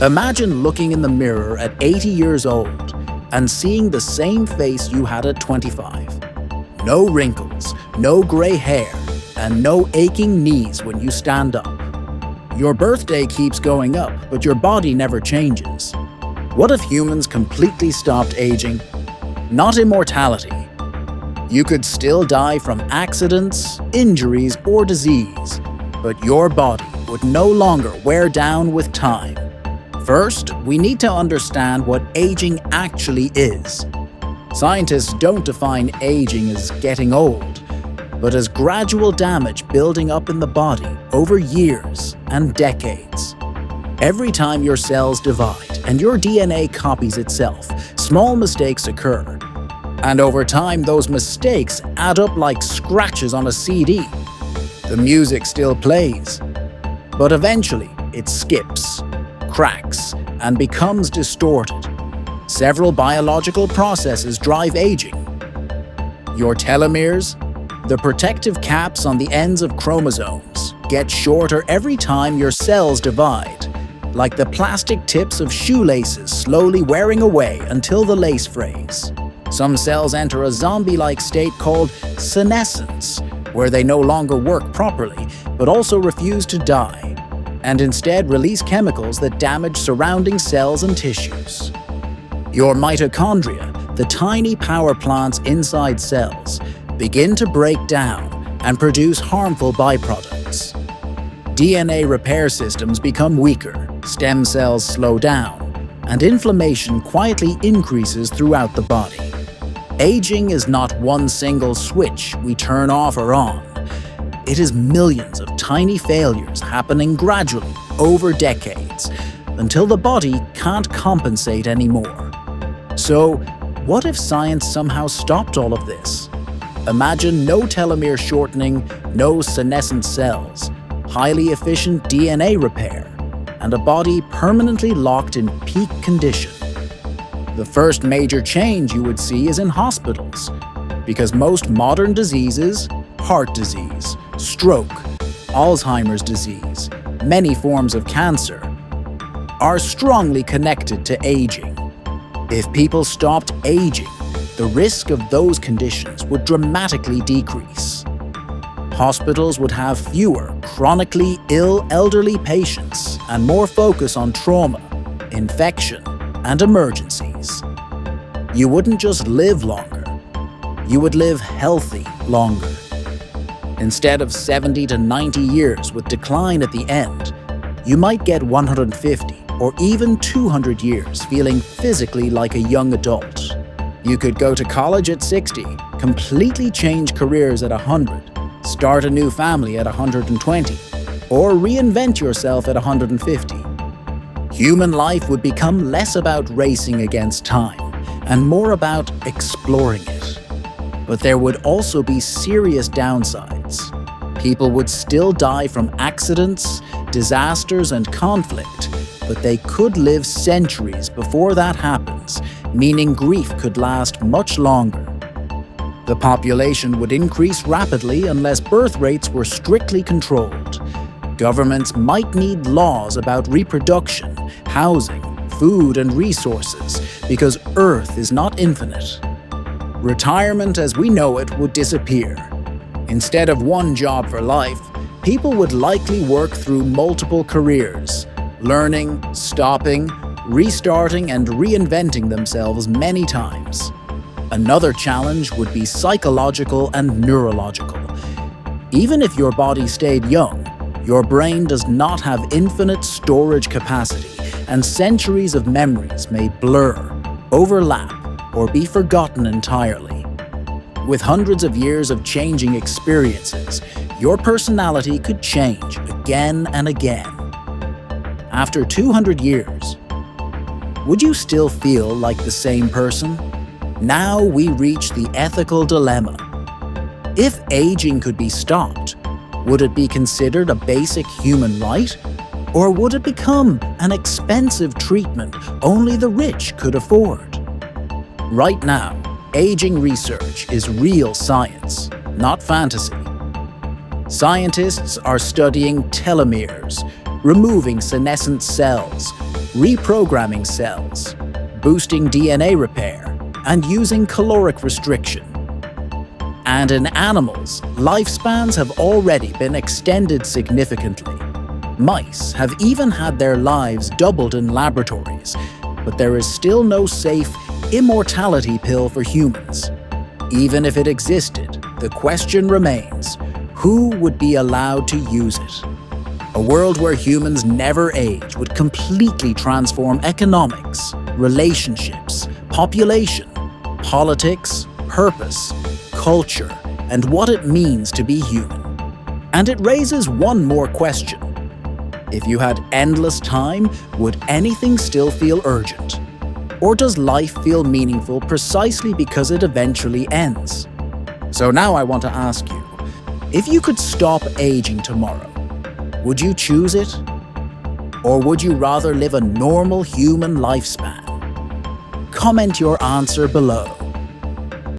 Imagine looking in the mirror at 80 years old and seeing the same face you had at 25. No wrinkles, no gray hair, and no aching knees when you stand up. Your birthday keeps going up, but your body never changes. What if humans completely stopped aging? Not immortality. You could still die from accidents, injuries, or disease, but your body would no longer wear down with time. First, we need to understand what aging actually is. Scientists don't define aging as getting old, but as gradual damage building up in the body over years and decades. Every time your cells divide and your DNA copies itself, small mistakes occur. And over time, those mistakes add up like scratches on a CD. The music still plays, but eventually it skips, cracks, and becomes distorted. Several biological processes drive aging. Your telomeres, the protective caps on the ends of chromosomes, get shorter every time your cells divide, like the plastic tips of shoelaces slowly wearing away until the lace frays. Some cells enter a zombie-like state called senescence, where they no longer work properly, but also refuse to die, and instead release chemicals that damage surrounding cells and tissues. Your mitochondria, the tiny power plants inside cells, begin to break down and produce harmful byproducts. DNA repair systems become weaker, stem cells slow down, and inflammation quietly increases throughout the body. Aging is not one single switch we turn off or on. It is millions of tiny failures happening gradually over decades until the body can't compensate anymore. So, what if science somehow stopped all of this? Imagine no telomere shortening, no senescent cells, highly efficient DNA repair, and a body permanently locked in peak condition. The first major change you would see is in hospitals, because most modern diseases, heart disease, stroke, Alzheimer's disease, many forms of cancer, are strongly connected to aging. If people stopped aging, the risk of those conditions would dramatically decrease. Hospitals would have fewer chronically ill elderly patients and more focus on trauma, infection, and emergencies. You wouldn't just live longer, you would live healthy longer. Instead of 70 to 90 years with decline at the end, you might get 150 or even 200 years feeling physically like a young adult. You could go to college at 60, completely change careers at 100, start a new family at 120, or reinvent yourself at 150. Human life would become less about racing against time and more about exploring it. But there would also be serious downsides. People would still die from accidents, disasters, and conflict, but they could live centuries before that happens, meaning grief could last much longer. The population would increase rapidly unless birth rates were strictly controlled. Governments might need laws about reproduction, housing, food, and resources, because Earth is not infinite. Retirement as we know it would disappear. Instead of one job for life, people would likely work through multiple careers, learning, stopping, restarting, and reinventing themselves many times. Another challenge would be psychological and neurological. Even if your body stayed young, your brain does not have infinite storage capacity, and centuries of memories may blur, overlap, or be forgotten entirely. With hundreds of years of changing experiences, your personality could change again and again. After 200 years, would you still feel like the same person? Now we reach the ethical dilemma. If aging could be stopped, would it be considered a basic human right? Or would it become an expensive treatment only the rich could afford? Right now, aging research is real science, not fantasy. Scientists are studying telomeres, removing senescent cells, reprogramming cells, boosting DNA repair, and using caloric restriction. And in animals, lifespans have already been extended significantly. Mice have even had their lives doubled in laboratories, but there is still no safe immortality pill for humans. Even if it existed, the question remains, who would be allowed to use it? A world where humans never age would completely transform economics, relationships, population, politics, purpose, culture, and what it means to be human. And it raises one more question. If you had endless time, would anything still feel urgent? Or does life feel meaningful precisely because it eventually ends? So now I want to ask you, if you could stop aging tomorrow, would you choose it? Or would you rather live a normal human lifespan? Comment your answer below.